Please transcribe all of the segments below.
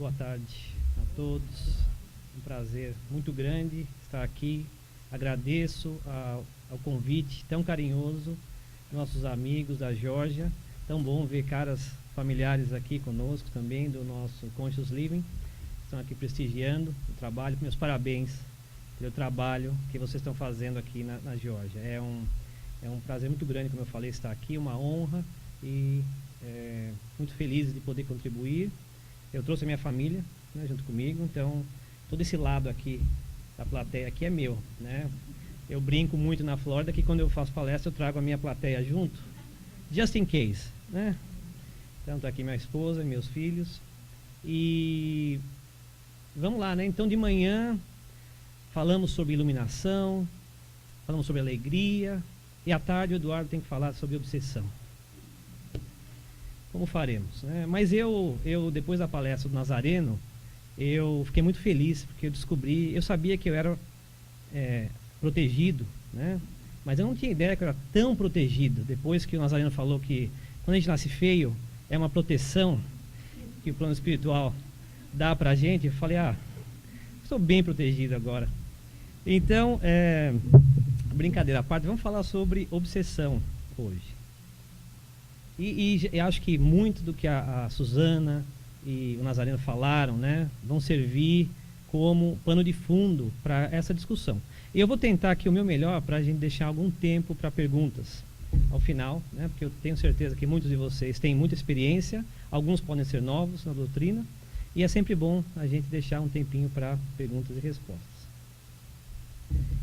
Boa tarde a todos. Um prazer muito grande estar aqui. Agradeço ao convite tão carinhoso, nossos amigos da Geórgia. Tão bom ver caras familiares aqui conosco também, do nosso Conscious Living. Estão aqui prestigiando o trabalho. Meus parabéns pelo trabalho que vocês estão fazendo aqui na Geórgia. É um prazer muito grande, como eu falei, estar aqui, uma honra e muito feliz de poder contribuir. Eu trouxe a minha família, né, junto comigo, então todo esse lado aqui da plateia aqui é meu, né? Eu brinco muito na Flórida que quando eu faço palestra eu trago a minha plateia junto, just in case, né? Então tá aqui minha esposa e meus filhos e vamos lá, né? Então de manhã falamos sobre iluminação, falamos sobre alegria e à tarde o Eduardo tem que falar sobre obsessão. Como faremos, né? Mas eu depois da palestra do Nazareno, eu fiquei muito feliz porque eu descobri, eu sabia que eu era protegido, né? Mas eu não tinha ideia que eu era tão protegido. Depois que o Nazareno falou que quando a gente nasce feio é uma proteção que o plano espiritual dá pra gente, eu falei, estou bem protegido agora. Então, brincadeira à parte, vamos falar sobre obsessão hoje. E acho que muito do que a Suzana e o Nazareno falaram, né, vão servir como pano de fundo para essa discussão. E eu vou tentar aqui o meu melhor para a gente deixar algum tempo para perguntas ao final, né, porque eu tenho certeza que muitos de vocês têm muita experiência, alguns podem ser novos na doutrina, e é sempre bom a gente deixar um tempinho para perguntas e respostas.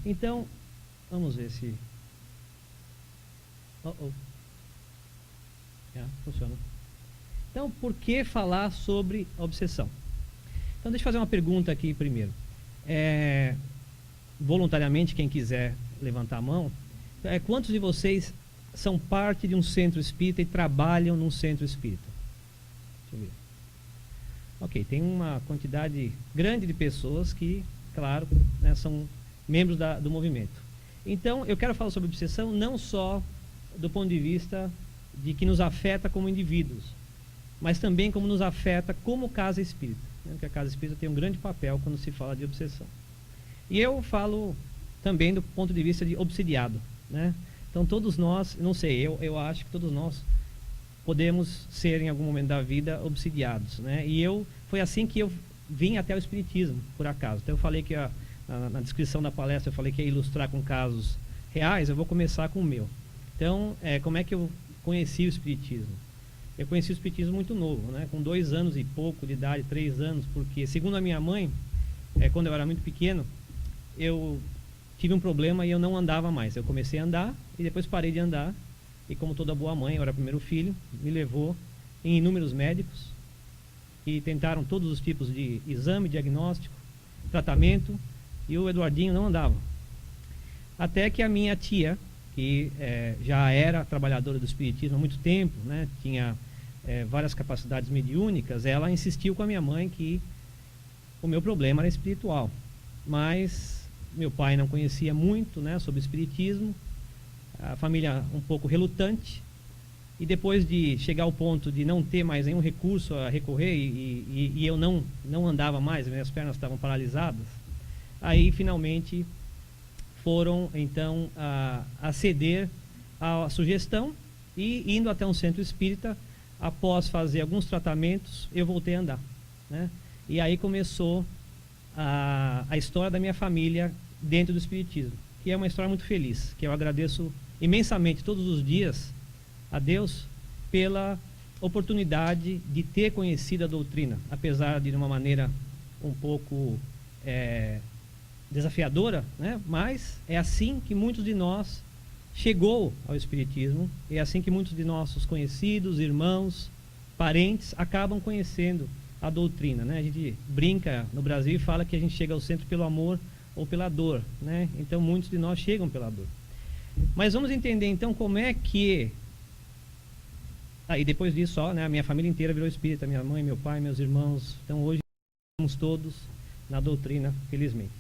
Então, vamos ver se... funciona. Então, por que falar sobre a obsessão? Então, deixa eu fazer uma pergunta aqui primeiro. Voluntariamente, quem quiser levantar a mão, quantos de vocês são parte de um centro espírita e trabalham num centro espírita? Deixa eu ver. Ok, tem uma quantidade grande de pessoas que, claro, né, são membros do movimento. Então, eu quero falar sobre obsessão não só do ponto de vista de que nos afeta como indivíduos, mas também como nos afeta como casa espírita, né? Porque a casa espírita tem um grande papel quando se fala de obsessão. E eu falo também do ponto de vista de obsidiado, né? Então todos nós, não sei, eu acho que todos nós podemos ser em algum momento da vida obsidiados, né? E foi assim que eu vim até o espiritismo, por acaso. Então eu falei que na descrição da palestra eu falei que ia ilustrar com casos reais, eu vou começar com o meu. Então, como é que eu conheci o espiritismo? Eu conheci o espiritismo muito novo, né? Com 2 anos e pouco de idade, 3 anos, porque segundo a minha mãe, quando eu era muito pequeno, eu tive um problema e eu não andava mais. Eu comecei a andar e depois parei de andar. E como toda boa mãe, eu era o primeiro filho, me levou em inúmeros médicos e tentaram todos os tipos de exame, diagnóstico, tratamento, e o Eduardinho não andava. Até que a minha tia, que já era trabalhadora do espiritismo há muito tempo, né, tinha várias capacidades mediúnicas, ela insistiu com a minha mãe que o meu problema era espiritual. Mas meu pai não conhecia muito, né, sobre espiritismo, a família um pouco relutante, e depois de chegar ao ponto de não ter mais nenhum recurso a recorrer e eu não andava mais, minhas pernas estavam paralisadas, aí finalmente foram então a ceder à sugestão e indo até um centro espírita, após fazer alguns tratamentos, eu voltei a andar, né? E aí começou a história da minha família dentro do espiritismo, que é uma história muito feliz, que eu agradeço imensamente todos os dias a Deus pela oportunidade de ter conhecido a doutrina, apesar de uma maneira um pouco desafiadora, né? Mas é assim que muitos de nós chegou ao espiritismo, é assim que muitos de nossos conhecidos, irmãos, parentes acabam conhecendo a doutrina, né? A gente brinca no Brasil e fala que a gente chega ao centro pelo amor ou pela dor, né? Então muitos de nós chegam pela dor. Mas vamos entender então como é que e depois disso, né, a minha família inteira virou espírita, minha mãe, meu pai, meus irmãos. Então hoje estamos todos na doutrina, felizmente.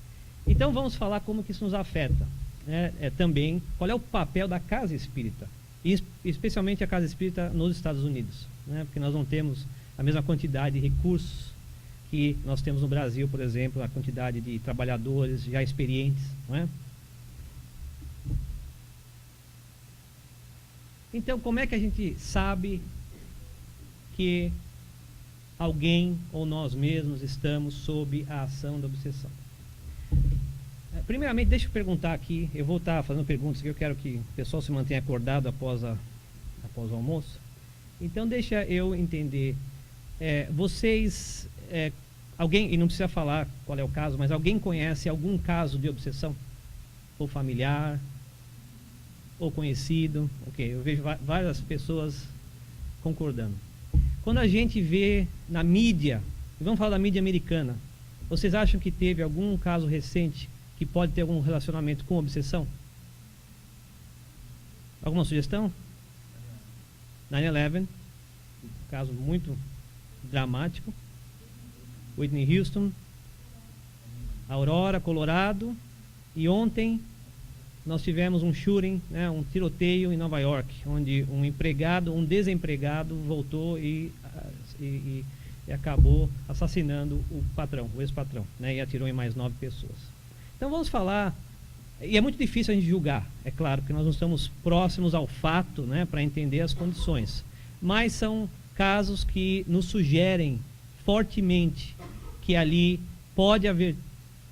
Então vamos falar como que isso nos afeta, né? Também qual é o papel da casa espírita, e especialmente a casa espírita nos Estados Unidos, né? Porque nós não temos a mesma quantidade de recursos que nós temos no Brasil, por exemplo, a quantidade de trabalhadores já experientes, não é? Então, como é que a gente sabe que alguém ou nós mesmos estamos sob a ação da obsessão? Primeiramente, deixa eu perguntar aqui, eu vou estar fazendo perguntas que eu quero que o pessoal se mantenha acordado após o almoço. Então, deixa eu entender, vocês, alguém, e não precisa falar qual é o caso, mas alguém conhece algum caso de obsessão? Ou familiar, ou conhecido? Ok, eu vejo várias pessoas concordando. Quando a gente vê na mídia, e vamos falar da mídia americana, vocês acham que teve algum caso recente que pode ter algum relacionamento com obsessão? Alguma sugestão? 9/11, um caso muito dramático. Whitney Houston, Aurora, Colorado, e ontem nós tivemos um shooting, né, um tiroteio em Nova York, onde um desempregado voltou e acabou assassinando o patrão, o ex-patrão, né, e atirou em mais 9 pessoas. Então vamos falar, e é muito difícil a gente julgar, é claro, porque nós não estamos próximos ao fato, né, para entender as condições, mas são casos que nos sugerem fortemente que ali pode haver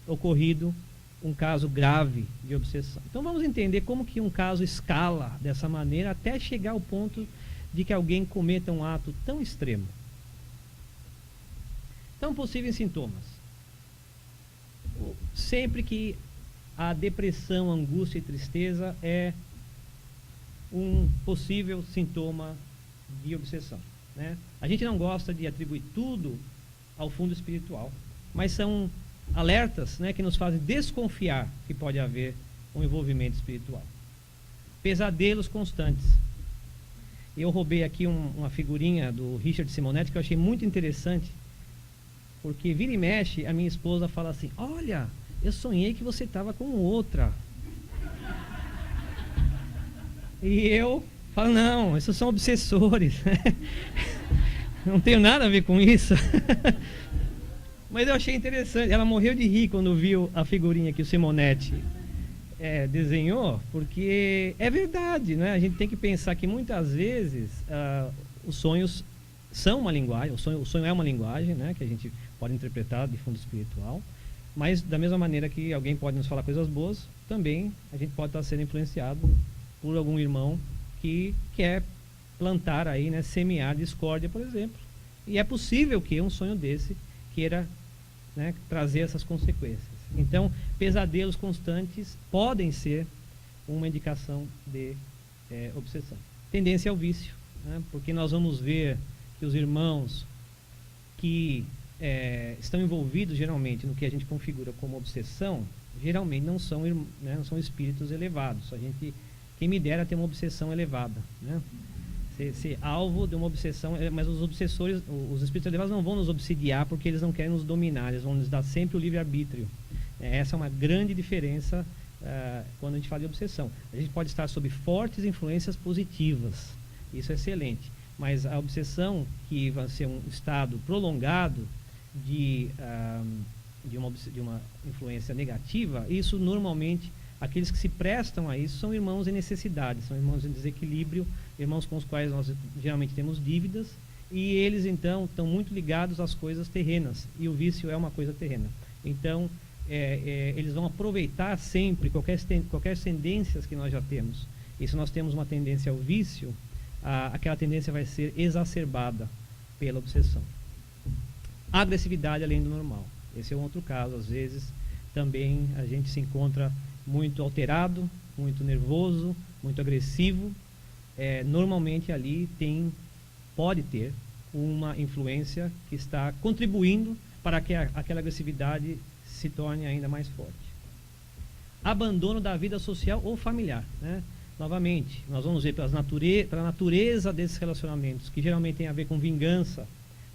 ocorrido um caso grave de obsessão. Então vamos entender como que um caso escala dessa maneira até chegar ao ponto de que alguém cometa um ato tão extremo. Então, possíveis sintomas. Sempre que a depressão, angústia e tristeza é um possível sintoma de obsessão, né? A gente não gosta de atribuir tudo ao fundo espiritual, mas são alertas, né, que nos fazem desconfiar que pode haver um envolvimento espiritual. Pesadelos constantes. Eu roubei aqui uma figurinha do Richard Simonetti que eu achei muito interessante, porque vira e mexe a minha esposa fala assim: olha, eu sonhei que você estava com outra. E eu falo: não, esses são obsessores. Não tenho nada a ver com isso. Mas eu achei interessante. Ela morreu de rir quando viu a figurinha que o Simonetti desenhou, porque é verdade, né? A gente tem que pensar que muitas vezes os sonhos são uma linguagem, o sonho é uma linguagem, né, que a gente pode interpretar de fundo espiritual, mas da mesma maneira que alguém pode nos falar coisas boas, também a gente pode estar sendo influenciado por algum irmão que quer plantar aí, né, semear discórdia, por exemplo. E é possível que um sonho desse queira, né, trazer essas consequências. Então, pesadelos constantes podem ser uma indicação de obsessão. Tendência ao vício, né, porque nós vamos ver que os irmãos que estão envolvidos geralmente no que a gente configura como obsessão, geralmente não são, né, não são espíritos elevados. Quem me dera ter uma obsessão elevada, né? Ser alvo de uma obsessão, mas os obsessores, os espíritos elevados não vão nos obsidiar porque eles não querem nos dominar, eles vão nos dar sempre o livre-arbítrio. Essa é uma grande diferença quando a gente fala de obsessão. A gente pode estar sob fortes influências positivas, isso é excelente, mas a obsessão, que vai ser um estado prolongado de uma influência negativa, isso normalmente, aqueles que se prestam a isso são irmãos em necessidade, são irmãos em desequilíbrio, irmãos com os quais nós geralmente temos dívidas, e eles então estão muito ligados às coisas terrenas, e o vício é uma coisa terrena. Então eles vão aproveitar sempre qualquer tendências que nós já temos, e se nós temos uma tendência ao vício, aquela tendência vai ser exacerbada pela obsessão. Agressividade além do normal, esse é um outro caso. Às vezes também a gente se encontra muito alterado, muito nervoso, muito agressivo. Normalmente ali pode ter uma influência que está contribuindo para que aquela agressividade se torne ainda mais forte. Abandono da vida social ou familiar, né? Novamente, nós vamos ver pela natureza desses relacionamentos, que geralmente tem a ver com vingança,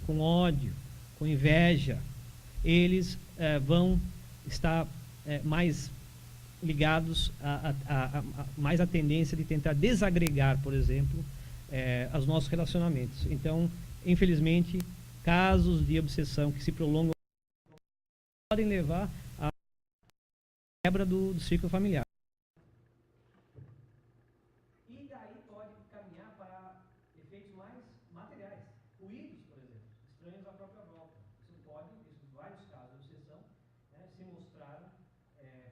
com ódio, com inveja. Eles vão estar mais ligados mais à tendência de tentar desagregar, por exemplo, os nossos relacionamentos. Então, infelizmente, casos de obsessão que se prolongam podem levar à quebra do ciclo familiar. E daí pode caminhar para efeitos mais materiais. Ruídos, por exemplo, estranhos à própria volta. Isso pode, em vários casos de obsessão, né, se mostraram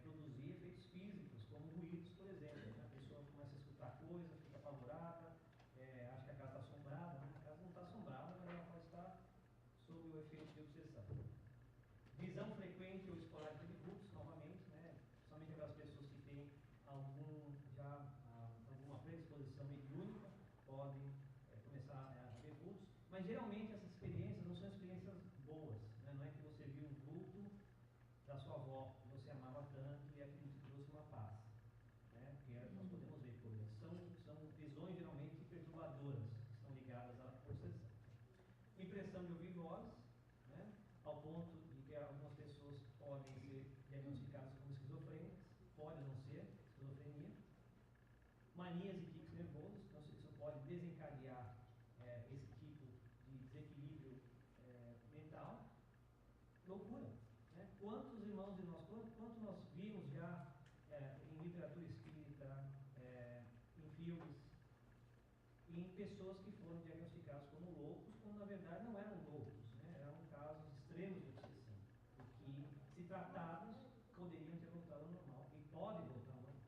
produzir efeitos físicos, como ruídos, por exemplo. Né? A pessoa começa a escutar coisa, fica apavorada, acha que a casa está assombrada. Né? A casa não está assombrada, mas ela pode estar sob o efeito de obsessão. Visão frequente ou esporádica de vultos, novamente, né? Somente aquelas pessoas que têm alguma predisposição mediúnica podem começar a ver vultos, mas geralmente essas experiências não são experiências boas, né? Não é que você viu um vulto da sua avó, que você amava tanto e aquilo te trouxe uma paz, né? Porque nós podemos ver coisas, são visões geralmente perturbadoras, que estão ligadas à obsessão. Impressão de ouvir vozes, né? Ao ponto de que algumas pessoas podem ser diagnosticadas como esquizofrênicas, pode não ser esquizofrenia. Manias e tiques nervosos, então isso pode desencadear esse tipo de desequilíbrio mental. Loucura, né? Quantos irmãos de nós, quanto nós vimos já em literatura espírita, em filmes, em pessoas que foram diagnosticadas como loucos, quando na verdade não eram loucos, né? Eram casos extremos de obsessão, que, se tratados, poderiam ter voltado ao normal, e podem voltar ao normal.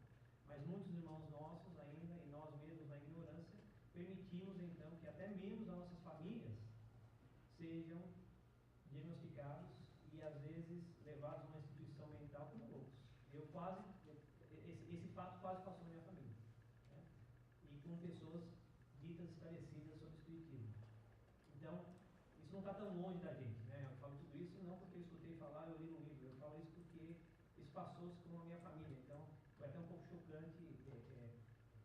Mas muitos irmãos nossos ainda, e nós mesmos na ignorância, permitimos então que até membros das nossas famílias sejam diagnosticados e às vezes levados a uma instituição mental como loucos. Esse fato quase passou na minha família, né? E com pessoas ditas esclarecidas sobre o espiritismo. Então, isso não está tão longe da gente, né? Eu falo tudo isso não porque eu escutei falar, eu li no livro, eu falo isso porque isso passou-se com a minha família. Então, foi até um pouco chocante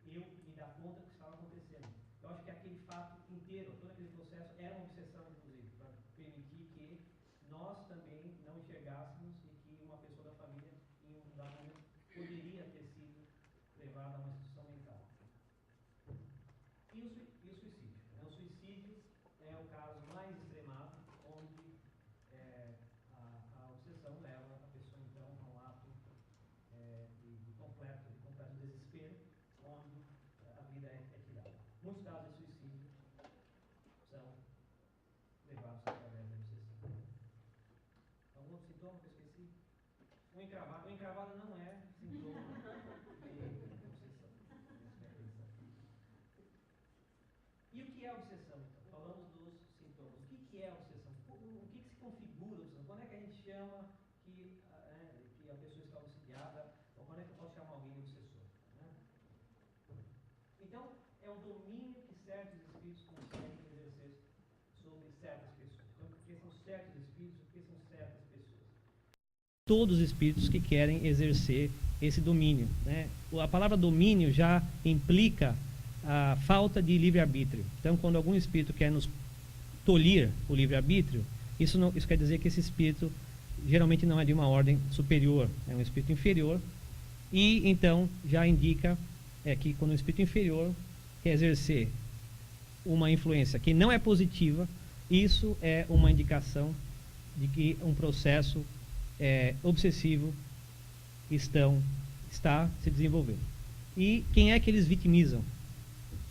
eu me dar conta do que estava acontecendo. Eu acho que aquele fato inteiro, todo aquele processo, era uma obsessão, inclusive, para permitir que nós também não enxergássemos e que uma pessoa da família, em um dado momento, poderia ter sido levada a uma instituição mental. E o suicídio. O suicídio é o caso mais extremado, onde a obsessão leva a pessoa, então, a um ato de completo desespero, onde a vida é tirada. Muitos casos de suicídio são levados através da obsessão. Algum outro sintoma que eu esqueci? O encravado não é sintoma de obsessão. E o que é obsessão, então? Falamos dos sintomas. O que é obsessão? O que se configura a obsessão? Quando é que a gente chama que a pessoa está obsidiada? Ou quando é que eu posso chamar alguém de obsessor? Né? Então, é o domínio que certos espíritos conseguem exercer sobre certas pessoas. Então, porque são certos espíritos, porque são certas pessoas. Todos os espíritos que querem exercer esse domínio, né? A palavra domínio já implica a falta de livre-arbítrio. Então, quando algum espírito quer nos tolir o livre-arbítrio, isso quer dizer que esse espírito geralmente não é de uma ordem superior, é um espírito inferior, e então já indica que quando o espírito inferior quer exercer uma influência que não é positiva, isso é uma indicação de que um processo obsessivo está se desenvolvendo. E quem é que eles vitimizam?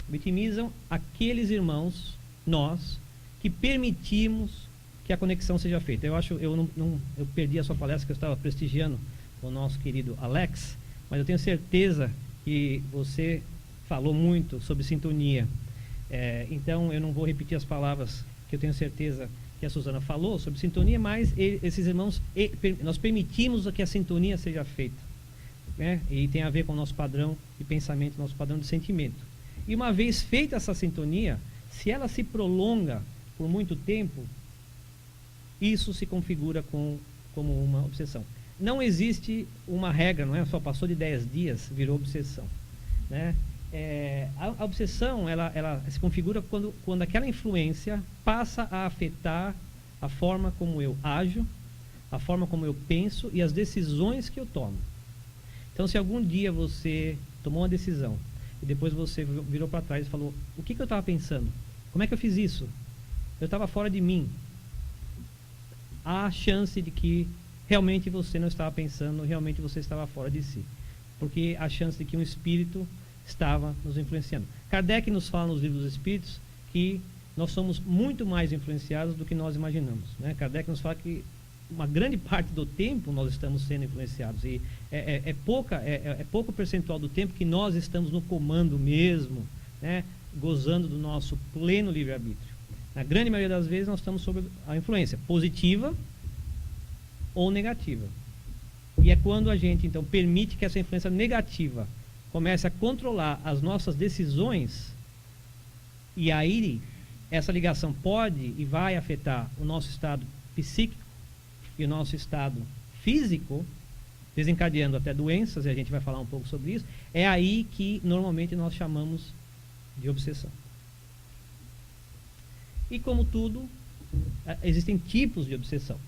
Vitimizam aqueles irmãos, nós, que permitimos que a conexão seja feita. Eu perdi a sua palestra, que eu estava prestigiando o nosso querido Alex, mas eu tenho certeza que você falou muito sobre sintonia. Então, eu não vou repetir as palavras que eu tenho certeza que a Suzana falou sobre sintonia, mas esses irmãos, nós permitimos que a sintonia seja feita, né? E tem a ver com o nosso padrão de pensamento, nosso padrão de sentimento. E uma vez feita essa sintonia, se ela se prolonga por muito tempo, isso se configura como uma obsessão. Não existe uma regra, não é? Só passou de 10 dias, virou obsessão, né? A obsessão, ela se configura quando aquela influência passa a afetar a forma como eu ajo, a forma como eu penso e as decisões que eu tomo. Então, se algum dia você tomou uma decisão e depois você virou para trás e falou: o que eu estava pensando? Como é que eu fiz isso? Eu estava fora de mim. Há a chance de que realmente você não estava pensando, realmente você estava fora de si. Porque a chance de que um espírito estava nos influenciando. Kardec nos fala nos livros dos espíritos que nós somos muito mais influenciados do que nós imaginamos, né? Kardec nos fala que uma grande parte do tempo nós estamos sendo influenciados, e é pouco percentual do tempo que nós estamos no comando mesmo, né? Gozando do nosso pleno livre-arbítrio. Na grande maioria das vezes nós estamos sob a influência positiva ou negativa. E é quando a gente então permite que essa influência negativa comece a controlar as nossas decisões, e aí essa ligação pode e vai afetar o nosso estado psíquico e o nosso estado físico, desencadeando até doenças, e a gente vai falar um pouco sobre isso. É aí que normalmente nós chamamos de obsessão. E como tudo, existem tipos de obsessão.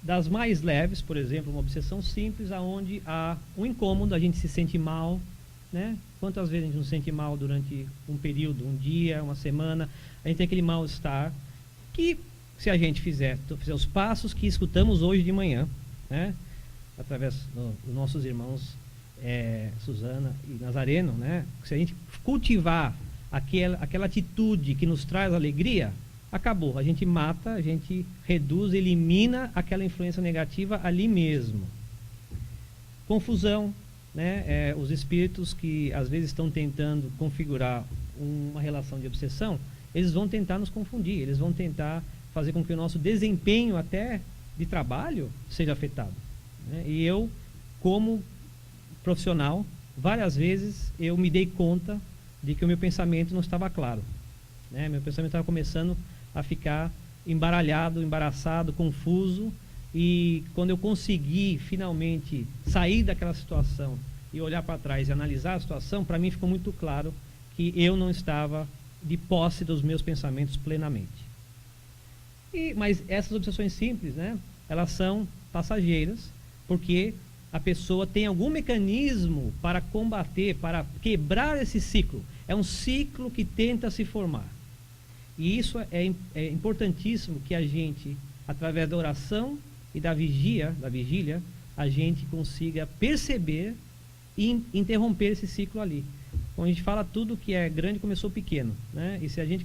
Das mais leves, por exemplo, uma obsessão simples, aonde há um incômodo, a gente se sente mal, né? Quantas vezes a gente não se sente mal durante um período, um dia, uma semana? A gente tem aquele mal-estar que, se a gente fizer os passos que escutamos hoje de manhã, né? Através dos nossos irmãos Suzana e Nazareno, né? Se a gente cultivar aquela atitude que nos traz alegria, acabou. A gente mata, a gente reduz, elimina aquela influência negativa ali mesmo. Confusão, né? Os espíritos que às vezes estão tentando configurar uma relação de obsessão, eles vão tentar nos confundir, eles vão tentar fazer com que o nosso desempenho até de trabalho seja afetado, né? E eu, como profissional, várias vezes eu me dei conta de que o meu pensamento não estava claro, né? Meu pensamento estava começando a ficar embaralhado, embaraçado, confuso, e quando eu consegui finalmente sair daquela situação e olhar para trás e analisar a situação, para mim ficou muito claro que eu não estava de posse dos meus pensamentos plenamente. Mas essas obsessões simples, né, elas são passageiras, porque a pessoa tem algum mecanismo para combater, para quebrar esse ciclo. É um ciclo que tenta se formar. E isso é importantíssimo que a gente, através da oração e da vigília, a gente consiga perceber e interromper esse ciclo ali. Quando a gente fala, tudo que é grande começou pequeno, né? E se a gente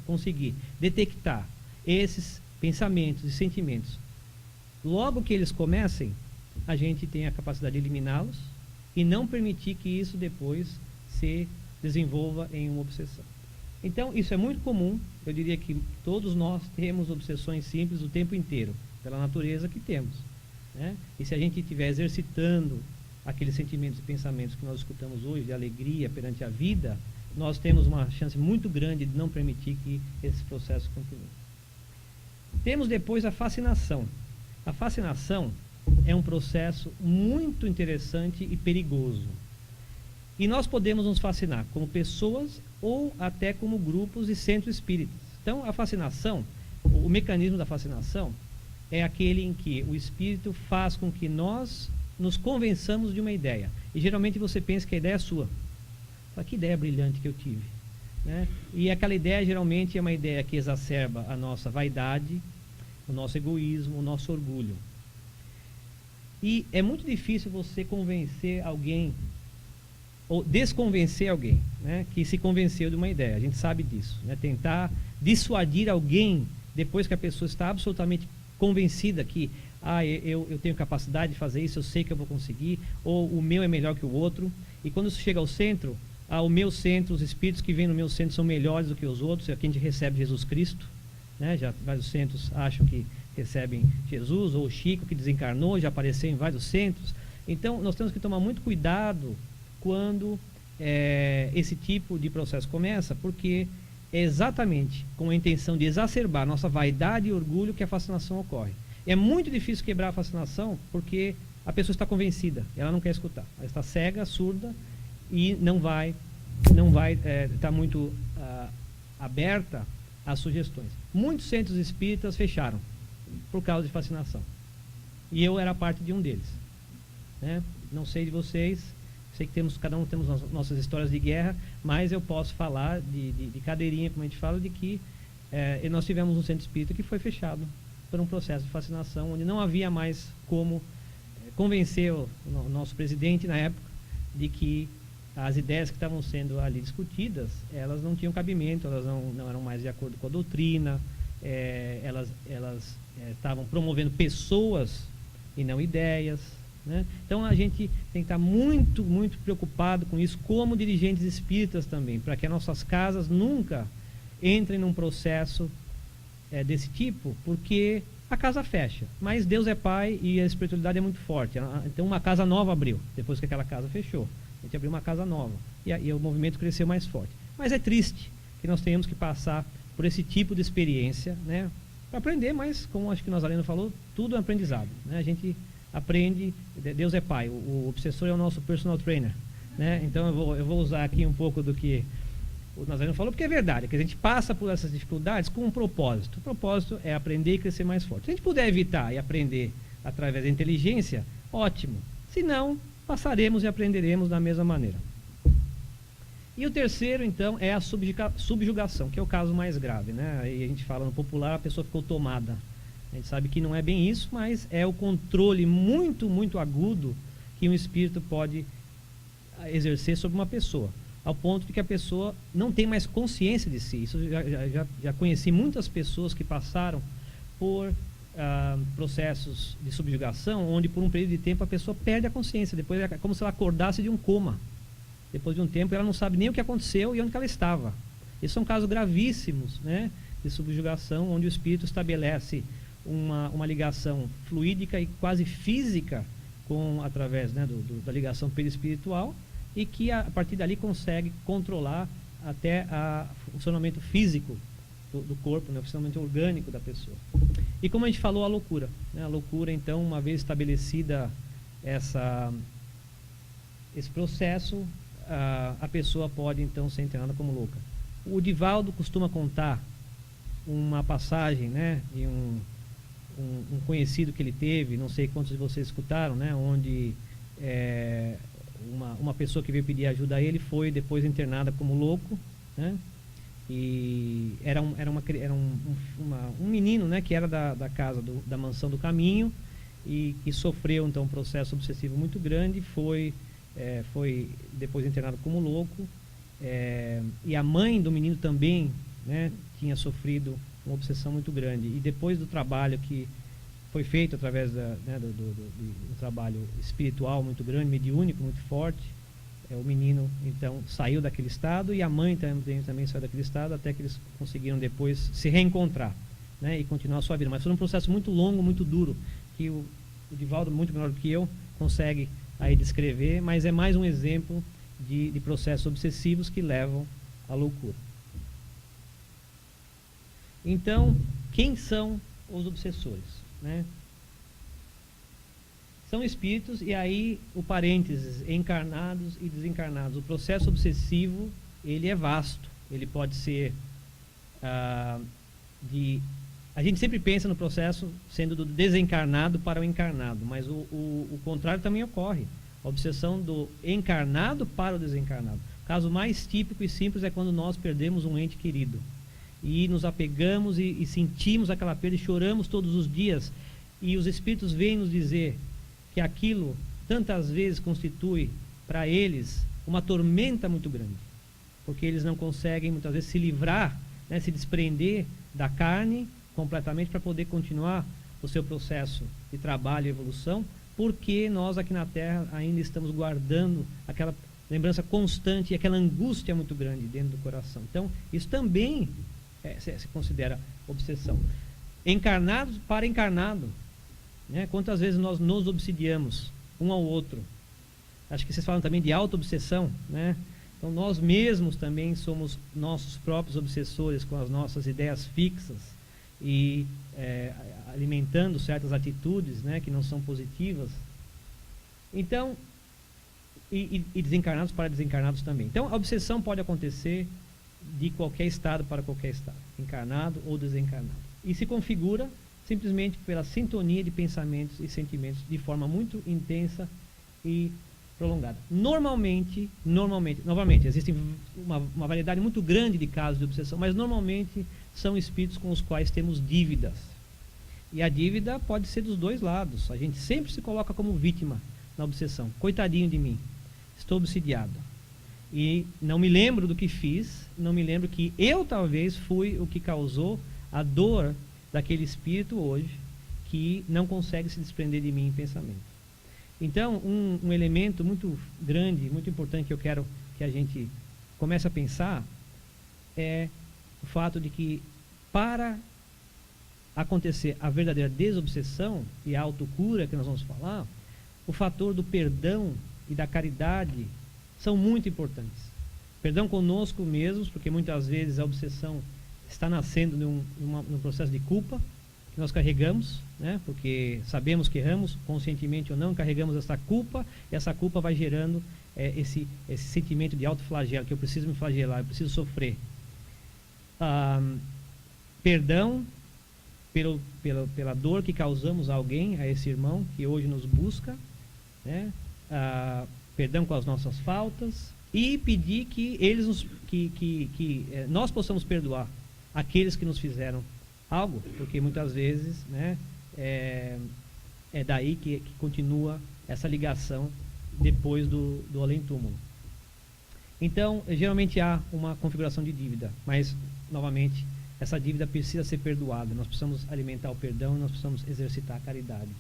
conseguir detectar esses pensamentos e sentimentos, logo que eles comecem, a gente tem a capacidade de eliminá-los e não permitir que isso depois se desenvolva em uma obsessão. Então, isso é muito comum. Eu diria que todos nós temos obsessões simples o tempo inteiro, pela natureza que temos, né? E se a gente estiver exercitando aqueles sentimentos e pensamentos que nós escutamos hoje, de alegria perante a vida, nós temos uma chance muito grande de não permitir que esse processo continue. Temos depois a fascinação. A fascinação é um processo muito interessante e perigoso. E nós podemos nos fascinar como pessoas ou até como grupos e centros espíritas. Então, a fascinação, o mecanismo da fascinação, é aquele em que o espírito faz com que nós nos convençamos de uma ideia. E geralmente você pensa que a ideia é sua. Fala, que ideia brilhante que eu tive, né? E aquela ideia geralmente é uma ideia que exacerba a nossa vaidade, o nosso egoísmo, o nosso orgulho. E é muito difícil você convencer alguém ou desconvencer alguém, né, que se convenceu de uma ideia. A gente sabe disso, né? Tentar dissuadir alguém depois que a pessoa está absolutamente convencida que eu tenho capacidade de fazer isso, eu sei que eu vou conseguir, ou o meu é melhor que o outro. E quando isso chega ao centro, o meu centro, os espíritos que vêm no meu centro são melhores do que os outros. Aqui a gente recebe Jesus Cristo, né? Já vários centros acham que recebem Jesus, ou o Chico que desencarnou, já apareceu em vários centros. Então nós temos que tomar muito cuidado quando esse tipo de processo começa, porque é exatamente com a intenção de exacerbar nossa vaidade e orgulho que a fascinação ocorre. É muito difícil quebrar a fascinação porque a pessoa está convencida, ela não quer escutar, ela está cega, surda e não vai estar muito aberta às sugestões. Muitos centros espíritas fecharam por causa de fascinação, e eu era parte de um deles, né? Não sei de vocês, sei que cada um temos nossas histórias de guerra, mas eu posso falar de cadeirinha, como a gente fala, de que nós tivemos um centro espírita que foi fechado por um processo de fascinação, onde não havia mais como convencer o nosso presidente na época de que as ideias que estavam sendo ali discutidas, elas não tinham cabimento, elas não eram mais de acordo com a doutrina, elas estavam promovendo pessoas e não ideias, né? Então a gente tem que estar muito, muito preocupado com isso, como dirigentes espíritas também, para que as nossas casas nunca entrem num processo desse tipo, porque a casa fecha, mas Deus é Pai e a espiritualidade é muito forte. Então uma casa nova abriu, depois que aquela casa fechou, a gente abriu uma casa nova, e o movimento cresceu mais forte. Mas é triste que nós tenhamos que passar por esse tipo de experiência, né, para aprender, mas como acho que o Nazareno falou, tudo é aprendizado, né? A gente aprende, Deus é Pai, o obsessor é o nosso personal trainer, né? Então eu vou usar aqui um pouco do que o Nazareno falou, porque é verdade, que a gente passa por essas dificuldades com um propósito. O propósito é aprender e crescer mais forte. Se a gente puder evitar e aprender através da inteligência, ótimo. Se não, passaremos e aprenderemos da mesma maneira. E o terceiro, então, é a subjugação, que é o caso mais grave, né? Aí a gente fala no popular, a pessoa ficou tomada. A gente sabe que não é bem isso, mas é o controle muito, muito agudo que um espírito pode exercer sobre uma pessoa, ao ponto de que a pessoa não tem mais consciência de si. Isso já conheci muitas pessoas que passaram por processos de subjugação, onde por um período de tempo a pessoa perde a consciência, depois é como se ela acordasse de um coma. Depois de um tempo ela não sabe nem o que aconteceu e onde que ela estava. Esses são casos gravíssimos, né, de subjugação, onde o espírito estabelece uma ligação fluídica e quase física através, né, da ligação perispiritual, e que a partir dali consegue controlar até o funcionamento físico do corpo, né, o funcionamento orgânico da pessoa. E como a gente falou, a loucura, né? A loucura, então, uma vez estabelecida esse processo, a pessoa pode então ser internada como louca. O Divaldo costuma contar uma passagem, né, de um conhecido que ele teve, não sei quantos de vocês escutaram, né, onde uma pessoa que veio pedir ajuda a ele foi depois internada como louco, né? E era um menino, né, que era da casa da Mansão do Caminho, e que sofreu então um processo obsessivo muito grande, foi depois internado como louco, e a mãe do menino também, né, tinha sofrido uma obsessão muito grande, e depois do trabalho que foi feito através do trabalho espiritual muito grande, mediúnico muito forte, o menino então saiu daquele estado, e a mãe também saiu daquele estado, até que eles conseguiram depois se reencontrar, né, e continuar a sua vida. Mas foi um processo muito longo, muito duro, que o Divaldo, muito melhor do que eu, consegue aí descrever, mas é mais um exemplo de processos obsessivos que levam à loucura. Então, quem são os obsessores, né? São espíritos, e aí o parênteses, encarnados e desencarnados. O processo obsessivo, ele é vasto, ele pode ser a gente sempre pensa no processo sendo do desencarnado para o encarnado, mas o contrário também ocorre. A obsessão do encarnado para o desencarnado. O caso mais típico e simples é quando nós perdemos um ente querido e nos apegamos e sentimos aquela perda e choramos todos os dias, e os espíritos vêm nos dizer que aquilo tantas vezes constitui para eles uma tormenta muito grande, porque eles não conseguem muitas vezes se livrar, né, se desprender da carne completamente para poder continuar o seu processo de trabalho e evolução, porque nós aqui na Terra ainda estamos guardando aquela lembrança constante e aquela angústia muito grande dentro do coração. Então, isso também se considera obsessão. Encarnados para encarnado, né? Quantas vezes nós nos obsidiamos um ao outro? Acho que vocês falam também de auto-obsessão, né? Então, nós mesmos também somos nossos próprios obsessores com as nossas ideias fixas e alimentando certas atitudes, né, que não são positivas. Então, e desencarnados para desencarnados também. Então, a obsessão pode acontecer de qualquer estado para qualquer estado, encarnado ou desencarnado. E se configura simplesmente pela sintonia de pensamentos e sentimentos de forma muito intensa e prolongada. Normalmente, novamente, existe uma variedade muito grande de casos de obsessão, mas normalmente são espíritos com os quais temos dívidas. E a dívida pode ser dos dois lados. A gente sempre se coloca como vítima na obsessão. Coitadinho de mim, estou obsidiado. E não me lembro do que fiz, não me lembro que eu talvez fui o que causou a dor daquele espírito hoje, que não consegue se desprender de mim em pensamento. Então, um elemento muito grande, muito importante que eu quero que a gente comece a pensar é o fato de que para acontecer a verdadeira desobsessão e a autocura que nós vamos falar, o fator do perdão e da caridade são muito importantes. Perdão conosco mesmos, porque muitas vezes a obsessão está nascendo num processo de culpa que nós carregamos, né? Porque sabemos que erramos, conscientemente ou não, carregamos essa culpa, e essa culpa vai gerando esse sentimento de autoflagelo, que eu preciso me flagelar, eu preciso sofrer. Perdão pela dor que causamos a alguém, a esse irmão que hoje nos busca, né? Perdão com as nossas faltas, e pedir que nós possamos perdoar aqueles que nos fizeram algo, porque muitas vezes, né, é daí que continua essa ligação depois do além-túmulo. Então, geralmente há uma configuração de dívida, mas, novamente, essa dívida precisa ser perdoada. Nós precisamos alimentar o perdão e nós precisamos exercitar a caridade.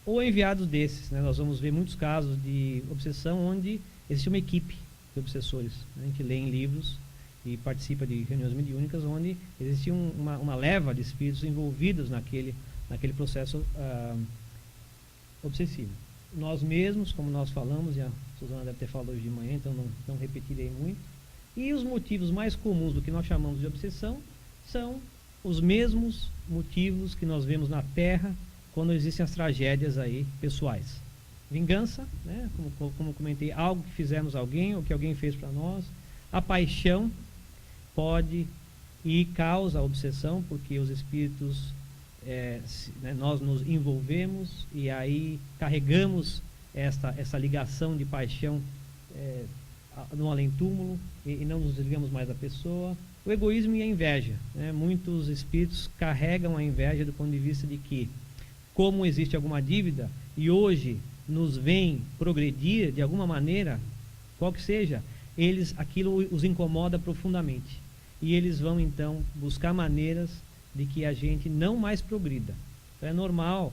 Ou enviados desses, né? Nós vamos ver muitos casos de obsessão onde existe uma equipe de obsessores. A gente lê em livros e participa de reuniões mediúnicas onde existe uma leva de espíritos envolvidos naquele processo obsessivo. Nós mesmos, como nós falamos, e a Suzana deve ter falado hoje de manhã, então não repetirei muito. E os motivos mais comuns do que nós chamamos de obsessão são os mesmos motivos que nós vemos na Terra quando existem as tragédias aí pessoais. Vingança, né? Como comentei, algo que fizemos a alguém ou que alguém fez para nós. A paixão pode e causa a obsessão, porque os espíritos, né, nós nos envolvemos e aí carregamos essa ligação de paixão no além-túmulo e não nos desligamos mais da pessoa. O egoísmo e a inveja, né? Muitos espíritos carregam a inveja do ponto de vista de que, como existe alguma dívida e hoje nos vem progredir de alguma maneira, qual que seja, aquilo os incomoda profundamente. E eles vão então buscar maneiras de que a gente não mais progrida. Então, é normal,